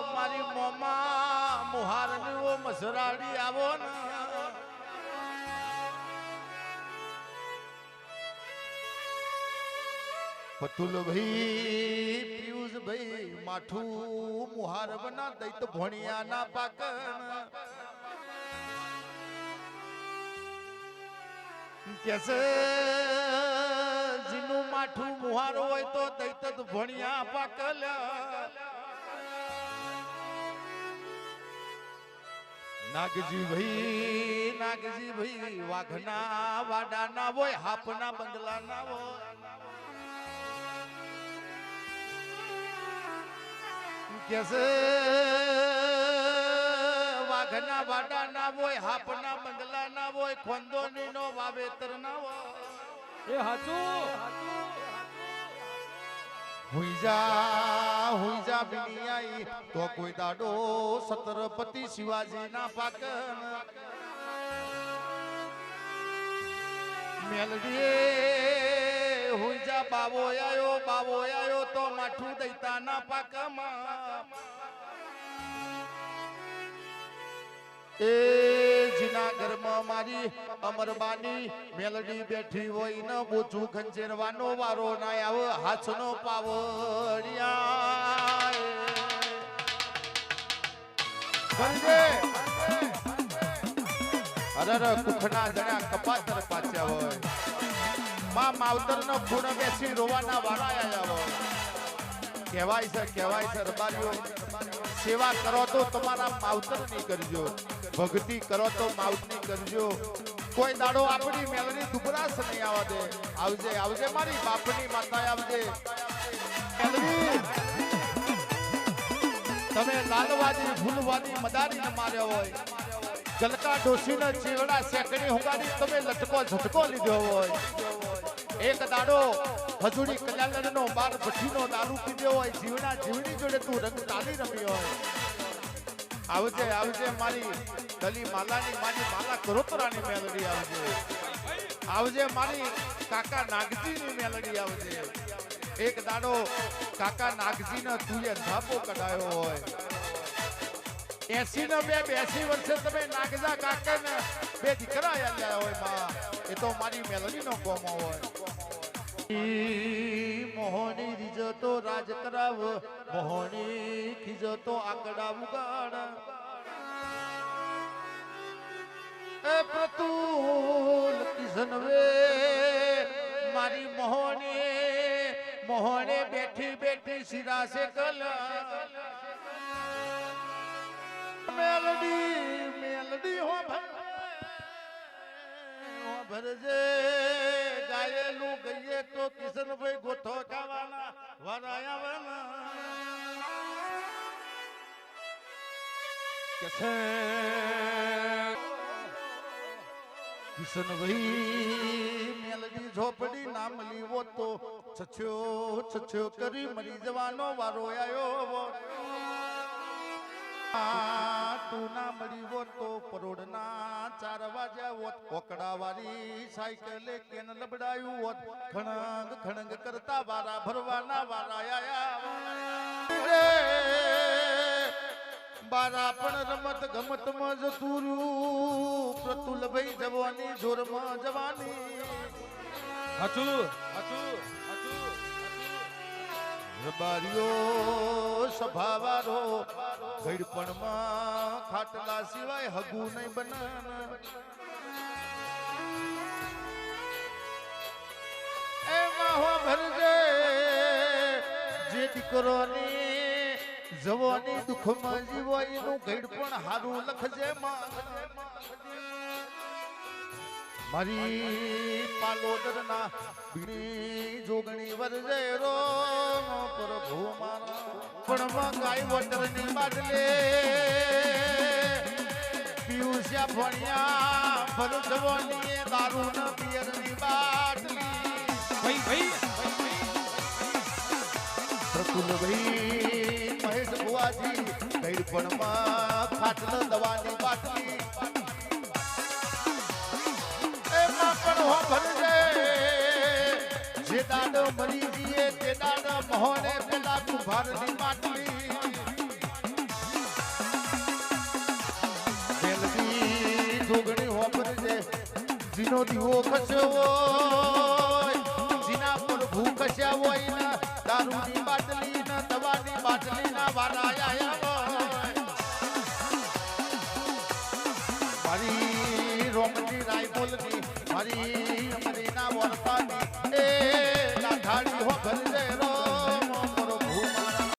મારી મોમા મુહારની ઓ મસરાડી આવો ને પતુલ ભાઈ પિયુષ ભાઈ માઠું મુહાર બના દઈ તો ભણિયા ના પાકન કેસે જીનું માઠું મુહાર હોય તો દૈત ભણિયા પાકલ નાગજી ભાઈ વાઘના વાડા ના હોય હાપના બંગલા ના હોય કેસે વાઘના વાડા ના હોય હાપના બંગલા ના હોય ખોંદોની નો વાવેતર ના હોય એ હાચું હુઈજા બિનિયાઈ તો કોઈ દાડો છત્રપતિ શિવાજી ના પાકન મેલડી હુઈજા બાવો આયો તો માઠું દૈતા ના પાકમાં એ જીના ઘરમાં મારી અમરબાની મેલડી બેઠી હોય ને બોચું ખંજેરવાનો વારો ના આવે હાથનો પાવડિયા અરે કુખના જણા કપાતર પાછા હોય માં માવતર નો ગુણ બેસી રોવાના વાળા આયા હોય કહેવાય છે રબારીઓ સેવા કરો તો તમારા માવતર ની કરજો ભક્તિ કરો તો માવતની કરજો કોઈ દાડો આપણી મેલડી દુબરાશ નહીં આવવા દે આવજે મારી બાપની માતા આવજે મેલડી તમે લાલવાદી ફૂલવાદી મદારી ન માર્યો હોય ગલકા ડોસીને ચીવડા સેકડી હુંગાડી તમે લટકો ઝટકો લીધો હોય એક દાડો હજુડી કલ્યાણનો બાર ભઠ્ઠીનો દારૂ પીધો હોય જીવની જોડે તું રંગ તાલી રમી હોય આવજે મારી ગલી માલાની મારી માલા કરોતરાની મેલડી આવજે મારી કાકા નાગજીની મેલડી આવજે એક દાડો કાકા નાગજીને તુએ ધાપો કઢાયો હોય 80 ને 82 વર્ષે તમે નાગજા કાકાને બે દીકરા આલ્યા હોય માં એ તો મારી મેલડીનો કોમો હોય મોહની રીજતો રાજ કરાવ મોહની ખીજતો આકડા ઉગાડ એ પ્રતુલ કિશનવે મારી મોહને બેઠી સિરાસે કલ મેલડી હો ભરજે ગાયેલું ગઈએ તો કિશનભાઈ ગોઠો ખાવાના વરાયાવાના કિશનભાઈ મેલડી ઝોપડી ના મળી હો તો છછ્યો કરી મરી જવાનો વારો આવ્યો તું ના મળી હોત તો પરોડના 4 વાગ્યા હોત કોકડા વાળી સાયકલે કેન લબડાયું હોત ખણંગ કરતા વારા ભરવાના વારા આયા બારા પણ રમત ગમતમાં જતું રહ્યું પ્રતુલભાઈ જવાની જોરમાં જવાની હાચું રબારીઓ સભાવારો ઘડપણમાં ખાટલા સિવાય હગુ નહીં બનાન એમાં હો ભરજે જે દીકરોની જવાની દુઃખમાં જીવો એનું ઘડપણ હારું લખજે માં મારી પાલોદરના બીણી જોગણી વરજે રો પ્રભુ મારા પણ ગાય વટરની બાટલે પિયુષ્યા ભણ્યા ભરજવાની દારૂ ન પિયરની બાટલી ભાઈ પ્રફુલ્લભાઈ મહેશ ભુવાજી ગઈડપણમાં ખાટલ દવાની બાટલી એમાં પણ હો ભરજે જે દાડો મરી જઈએ તે દાડો જીનો દીવો ખસ્યો હોય જીના પર ભૂખ ખસ્યા હોય ને દારૂની બાટલી ને દવાની બાટલી ના વારા આયા હોય મારી રોમની રાય બોલની મારી